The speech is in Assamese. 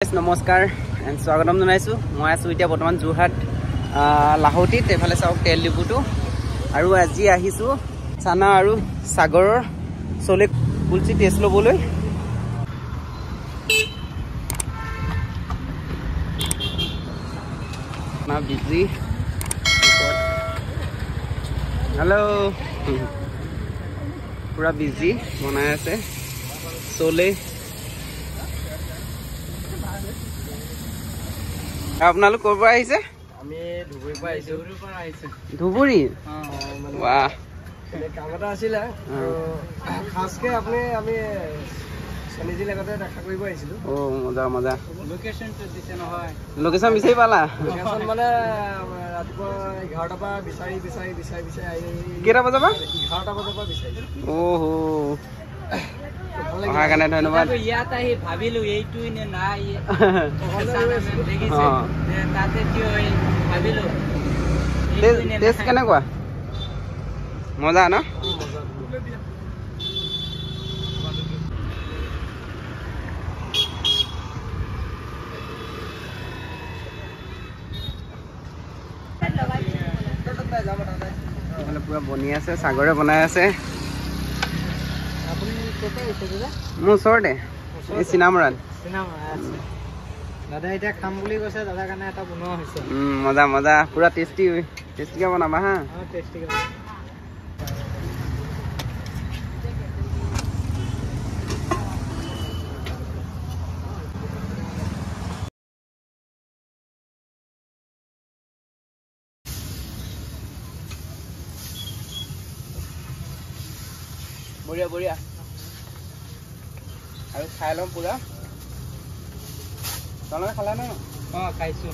নমস্কাৰ এণ্ড স্বাগতম জনাইছোঁ। মই আছোঁ এতিয়া বৰ্তমান যোৰহাট লাহোটিত। এইফালে চাওক তেল ডিপুটো। আৰু আজি আহিছোঁ চানা আৰু সাগৰৰ চলে কুলচি টেষ্ট ল'বলৈ। বিজি হেল্ল' পুৰা বিজি বনাই আছে চলে। আপোনালোক ক'ৰ পৰা আহিছে? আমি ধুবুৰীৰ পৰা আহিছো। ধুবুৰী? বাহ, কাম এটা আছিলে খাসকে আমি শনিজি লগতে দেখা কৰিব আহিছিলো। মজা মজা। লোকেশ্যনটো দিছে নহয়, লোকেশ্যন বিচাৰি পালা? লোকেশ্যন মানে ৰাতিপুৱা 11টাৰ পৰা বিচাৰি আহি কেইটা বজাৰ পৰা? 11টা বজাৰ পৰা বিচাৰি। অহাৰ কাৰণে ধন্যবাদ। ইয়াত আহি ভাবিলো এইটো নে নাই তাতে ভাবিলো টেষ্ট কেনেকুৱা? মজা ন? পুৰা বনি আছে, সাগৰে বনাই আছে। মোৰ ওচৰতে এই চিনামৰাত। দাদা এতিয়া খাম বুলি কৈছে, দাদাৰ কাৰণে এটা বনোৱা হৈছে। মজা মজা, পুৰা টেষ্টিকে বনাবা হা। বঢ়িয়া বঢ়িয়া। আৰু খাই ল'ম পুৰা। তোমালোকে খালা ন? খাইছো।